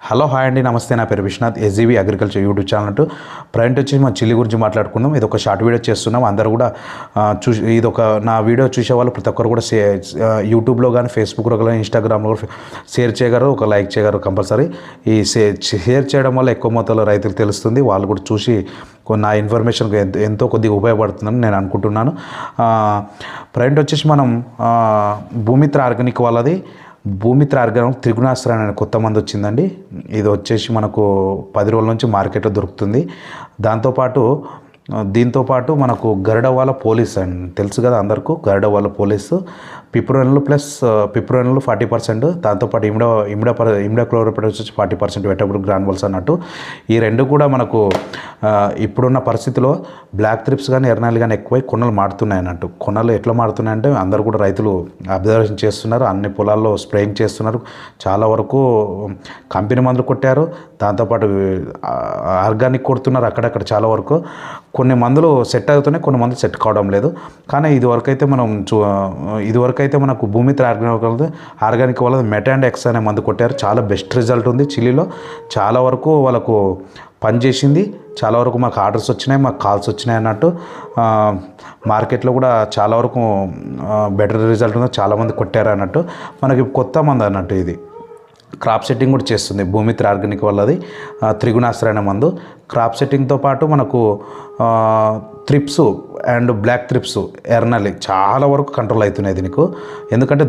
Hello hi అండి, నమస్తే. నా పేరు Vishwanath, SGV agriculture YouTube channel. Present వచ్చి మా చిల్లి గురించి మాట్లాడుకుందాం. ఇది ఒక షార్ట్ వీడియో చేస్తున్నాం. అందరూ కూడా చూసి నా వీడియో చూసే వాళ్ళు ప్రతి ఒక్కరు కూడా యూట్యూబ్లో కానీ, ఫేస్బుక్లో కానీ, ఇన్స్టాగ్రామ్లో కూడా షేర్ చేయగలరు, ఒక లైక్ చేయగలరు కంపల్సరీ. ఈ షేర్ చేయడం వల్ల ఎక్కువ మొత్తంలో రైతులకు తెలుస్తుంది. వాళ్ళు కూడా చూసి నా ఇన్ఫర్మేషన్ ఎంతో కొద్దిగా ఉపయోగపడుతుందని నేను అనుకుంటున్నాను. ప్రజెంట్ వచ్చేసి మనం భూమిత్ర ఆర్గానిక్ వాళ్ళది భూమిత్ర ఆర్గానిక్ త్రిగుణాస్త్రం అనే కొత్త మందు వచ్చిందండి. ఇది వచ్చేసి మనకు 10 రోజుల నుంచి మార్కెట్లో దొరుకుతుంది. దీంతోపాటు మనకు గరుడవాల పోలీస్ అండి, తెలుసు కదా అందరికీ. గరుడవాల పోలీసు పిప్రోనిల్ ప్లస్ పిప్రోనిల్ 40%, దాంతోపాటు ఇమిడాక్లోరోపిడ్ వచ్చి 40% వెటబుల్ గ్రాన్యుల్స్ అన్నట్టు. ఈ రెండు కూడా మనకు ఇప్పుడున్న పరిస్థితిలో బ్లాక్ థ్రిప్స్ కానీ, ఎర్నాలు కానీ ఎక్కువై కొనలు మారుతున్నాయి అన్నట్టు. కొనలు ఎట్లా మారుతున్నాయంటే అందరూ కూడా రైతులు అబ్జర్వేషన్ చేస్తున్నారు, అన్ని పొలాల్లో స్ప్రేయింగ్ చేస్తున్నారు. చాలా వరకు కంపెనీ మందులు కొట్టారు, దాంతోపాటు ఆర్గానిక్ కొడుతున్నారు అక్కడక్కడ. చాలా వరకు కొన్ని మందులు సెట్ అవుతున్నాయి, కొన్ని మందులు సెట్ కావడం లేదు. కానీ ఇదివరకైతే మనకు భూమిత్ర ఆర్గానిక్ వల్ల మెటాండ్ ఎక్స్ అనే మందు కొట్టారు. చాలా బెస్ట్ రిజల్ట్ ఉంది. చిల్లీలో చాలా వరకు వాళ్ళకు పనిచేసింది. చాలా వరకు మాకు ఆర్డర్స్ వచ్చినాయి, మాకు కాల్స్ వచ్చినాయి అన్నట్టు. మార్కెట్లో కూడా చాలా వరకు బెటర్ రిజల్ట్ ఉంది, చాలామంది కొట్టారు అన్నట్టు. మనకి కొత్త మందు అన్నట్టు. ఇది క్రాప్ సెట్టింగ్ కూడా చేస్తుంది భూమిత్ర ఆర్గానిక్ వాళ్ళది త్రిగుణాస్త్ర అనే మందు. క్రాప్ సెట్టింగ్తో పాటు మనకు థ్రిప్స్ అండ్ బ్లాక్ థ్రిప్స్, ఎర్నలి చాలా వరకు కంట్రోల్ అవుతున్నాయి దీనికి. ఎందుకంటే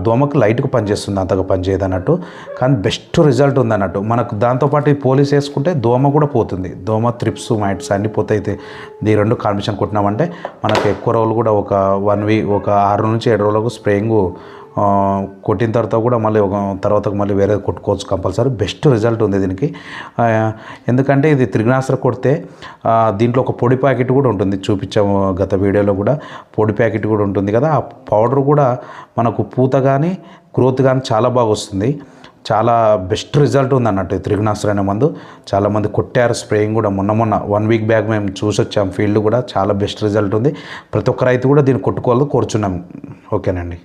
దోమకు లైట్గా పనిచేస్తుంది, అంతగా పనిచేయదు అన్నట్టు. కానీ బెస్ట్ రిజల్ట్ ఉంది అన్నట్టు. మనకు దాంతోపాటు ఈ పోలీస్ వేసుకుంటే దోమ కూడా పోతుంది. దోమ, థ్రిప్స్, మైట్స్ అన్నీ పోతాయి. ఈ రెండు కాంబినేషన్ కొట్టినామంటే మనకు ఎక్కువ రోజులు కూడా ఒక 1 వీక్, ఒక 6 నుంచి 7 రోజులకు స్ప్రేయింగ్ కొట్టిన తర్వాత కూడా మళ్ళీ వేరే కొట్టుకోవచ్చు కంపల్సరీ. బెస్ట్ రిజల్ట్ ఉంది దీనికి. ఎందుకంటే ఇది త్రిగుణాస్త్ర కొడితే దీంట్లో ఒక పొడి ప్యాకెట్ కూడా ఉంటుంది, చూపించాము గత వీడియోలో కూడా. పొడి ప్యాకెట్ కూడా ఉంటుంది కదా. ఆ పౌడర్ కూడా మనకు పూత కానీ, గ్రోత్ కానీ చాలా బాగా వస్తుంది. చాలా బెస్ట్ రిజల్ట్ ఉంది అన్నట్టు త్రిగుణాస్త్ర అనే మందు. చాలామంది కొట్టారు స్ప్రేయింగ్ కూడా. మొన్న 1 వీక్ బ్యాక్ మేము చూసి వచ్చాం ఫీల్డ్ కూడా. చాలా బెస్ట్ రిజల్ట్ ఉంది. ప్రతి ఒక్క రైతు కూడా దీన్ని కొట్టుకోవాలని కోరుచున్నాం. ఓకేనండి.